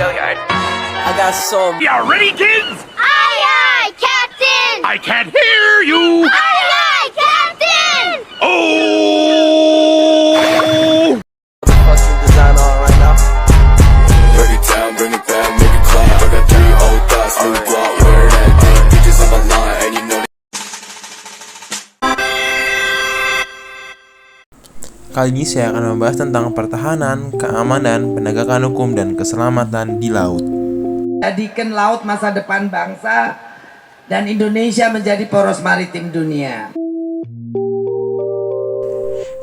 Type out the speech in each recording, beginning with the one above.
I got some. You ready, kids? Aye, Captain! I can't hear you. Aye, Captain! Oh! Fucking design on right now. Break it down, bring it back, make it clap. I got 3 old thoughts, new block, wear that thing. Bitches on my line, and you know. Kali ini saya akan membahas tentang pertahanan, keamanan, penegakan hukum, dan keselamatan di laut. Jadikan laut masa depan bangsa dan Indonesia menjadi poros maritim dunia.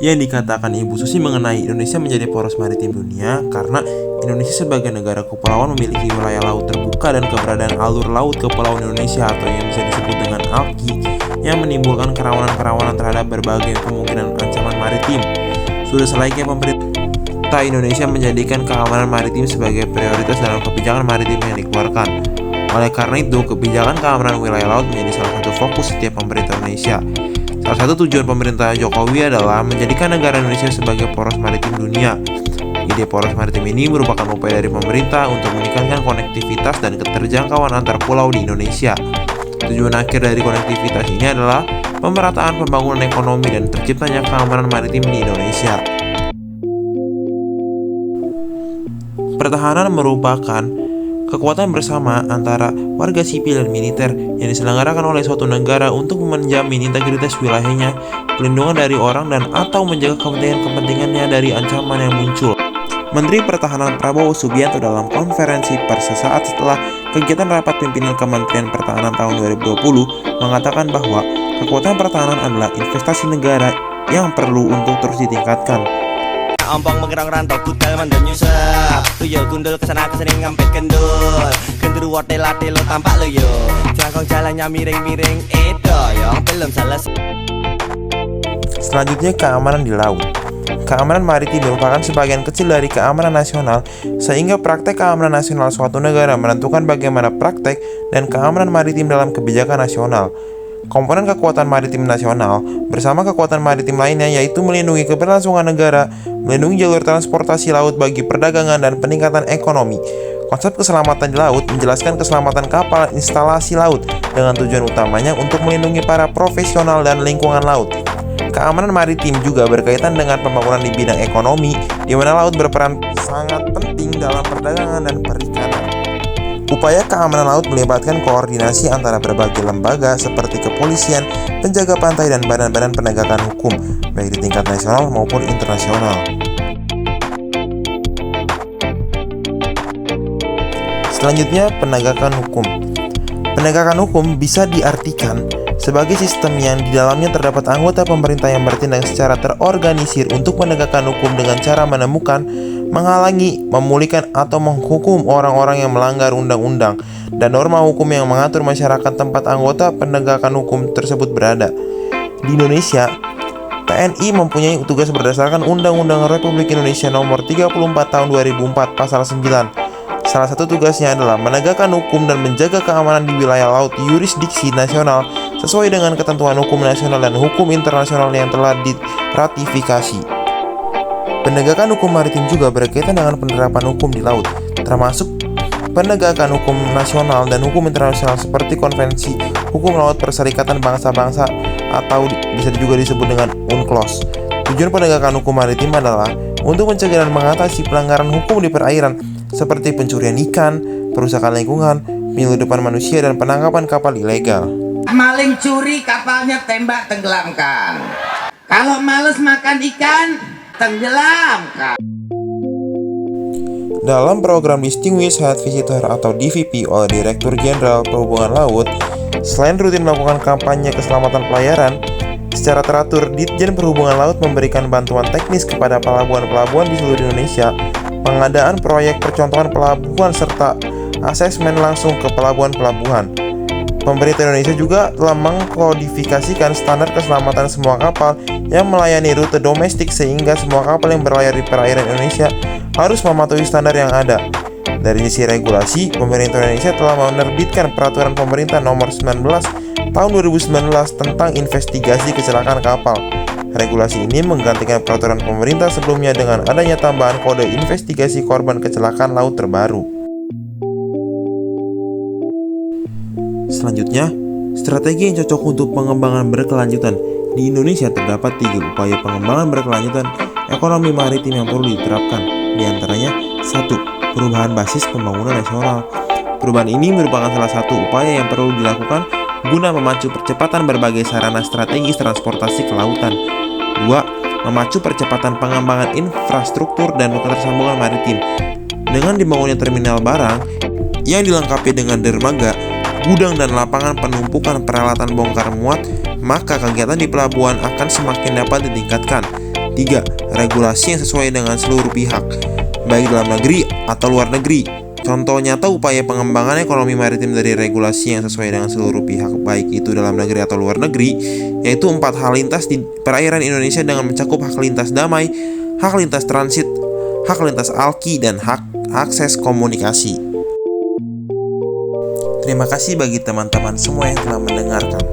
Yang dikatakan Ibu Susi mengenai Indonesia menjadi poros maritim dunia karena Indonesia sebagai negara kepulauan memiliki wilayah laut terbuka dan keberadaan alur laut kepulauan Indonesia atau yang bisa disebut dengan ALKI yang menimbulkan kerawanan-kerawanan terhadap berbagai kemungkinan ancaman maritim. Sudah selayaknya pemerintah Indonesia menjadikan keamanan maritim sebagai prioritas dalam kebijakan maritim yang dikeluarkan. Oleh karena itu, kebijakan keamanan wilayah laut menjadi salah satu fokus setiap pemerintah Indonesia. Salah satu tujuan pemerintah Jokowi adalah menjadikan negara Indonesia sebagai poros maritim dunia. Ide poros maritim ini merupakan upaya dari pemerintah untuk meningkatkan konektivitas dan keterjangkauan antar pulau di Indonesia. Tujuan akhir dari konektivitas ini adalah pemerataan pembangunan ekonomi dan terciptanya keamanan maritim di Indonesia. Pertahanan merupakan kekuatan bersama antara warga sipil dan militer yang diselenggarakan oleh suatu negara untuk menjamin integritas wilayahnya, pelindungan dari orang dan atau menjaga kepentingan-kepentingannya dari ancaman yang muncul. Menteri Pertahanan Prabowo Subianto dalam konferensi pers sesaat setelah kegiatan rapat pimpinan Kementerian Pertahanan tahun 2020 mengatakan bahwa kekuatan pertahanan adalah investasi negara yang perlu untuk terus ditingkatkan. Ompong mengerang rantau kutal mandan nyusap tuyul gundul kesana kesini ngampet kendul genderuwo tela-telo tampak lo yo jangkong jalannya miring-miring itu yang belum selesai. Selanjutnya, keamanan di laut. Keamanan maritim merupakan sebagian kecil dari keamanan nasional, sehingga praktek keamanan nasional suatu negara menentukan bagaimana praktek dan keamanan maritim dalam kebijakan nasional. Komponen kekuatan maritim nasional bersama kekuatan maritim lainnya yaitu melindungi keberlangsungan negara, melindungi jalur transportasi laut bagi perdagangan dan peningkatan ekonomi. Konsep keselamatan di laut menjelaskan keselamatan kapal instalasi laut dengan tujuan utamanya untuk melindungi para profesional dan lingkungan laut. Keamanan maritim juga berkaitan dengan pembangunan di bidang ekonomi, di mana laut berperan sangat penting dalam perdagangan dan perikanan. Upaya keamanan laut melibatkan koordinasi antara berbagai lembaga seperti kepolisian, penjaga pantai, dan badan-badan penegakan hukum, baik di tingkat nasional maupun internasional. Selanjutnya, penegakan hukum. Penegakan hukum bisa diartikan sebagai sistem yang di dalamnya terdapat anggota pemerintah yang bertindak secara terorganisir untuk menegakkan hukum dengan cara menemukan, menghalangi, memulihkan, atau menghukum orang-orang yang melanggar undang-undang dan norma hukum yang mengatur masyarakat tempat anggota penegakan hukum tersebut berada. Di Indonesia, TNI mempunyai tugas berdasarkan Undang-Undang Republik Indonesia Nomor 34 Tahun 2004 Pasal 9. Salah satu tugasnya adalah menegakkan hukum dan menjaga keamanan di wilayah laut yurisdiksi nasional sesuai dengan ketentuan hukum nasional dan hukum internasional yang telah diratifikasi. Penegakan hukum maritim juga berkaitan dengan penerapan hukum di laut, termasuk penegakan hukum nasional dan hukum internasional seperti Konvensi Hukum Laut Perserikatan Bangsa-Bangsa atau bisa juga disebut dengan UNCLOS. Tujuan penegakan hukum maritim adalah untuk mencegah dan mengatasi pelanggaran hukum di perairan seperti pencurian ikan, perusakan lingkungan, penyeludupan manusia, dan penangkapan kapal ilegal. Maling curi kapalnya tembak tenggelamkan. Kalau males makan ikan, tenggelamkan. Dalam program Distinguished Head Visitor atau DVP oleh Direktur Jenderal Perhubungan Laut, selain rutin melakukan kampanye keselamatan pelayaran, secara teratur Ditjen Perhubungan Laut memberikan bantuan teknis kepada pelabuhan-pelabuhan di seluruh Indonesia, pengadaan proyek percontohan pelabuhan serta asesmen langsung ke pelabuhan-pelabuhan. Pemerintah Indonesia juga telah mengkodifikasikan standar keselamatan semua kapal yang melayani rute domestik sehingga semua kapal yang berlayar di perairan Indonesia harus mematuhi standar yang ada. Dari sisi regulasi, pemerintah Indonesia telah menerbitkan Peraturan Pemerintah Nomor 19 Tahun 2019 tentang investigasi kecelakaan kapal. Regulasi ini menggantikan peraturan pemerintah sebelumnya dengan adanya tambahan kode investigasi korban kecelakaan laut terbaru. Selanjutnya, strategi yang cocok untuk pengembangan berkelanjutan. Di Indonesia terdapat 3 upaya pengembangan berkelanjutan ekonomi maritim yang perlu diterapkan. Di antaranya, 1. Perubahan basis pembangunan nasional. Perubahan ini merupakan salah satu upaya yang perlu dilakukan guna memacu percepatan berbagai sarana strategis transportasi ke lautan. 2. Memacu percepatan pengembangan infrastruktur dan ketersambungan maritim. Dengan dibangunnya terminal barang yang dilengkapi dengan dermaga, gudang dan lapangan penumpukan peralatan bongkar muat, maka kegiatan di pelabuhan akan semakin dapat ditingkatkan. 3. Regulasi yang sesuai dengan seluruh pihak, baik dalam negeri atau luar negeri. Contoh nyata upaya pengembangan ekonomi maritim dari regulasi yang sesuai dengan seluruh pihak, baik itu dalam negeri atau luar negeri, yaitu 4 hak lintas di perairan Indonesia dengan mencakup hak lintas damai, hak lintas transit, hak lintas alki, dan hak akses komunikasi. Terima kasih bagi teman-teman semua yang telah mendengarkan.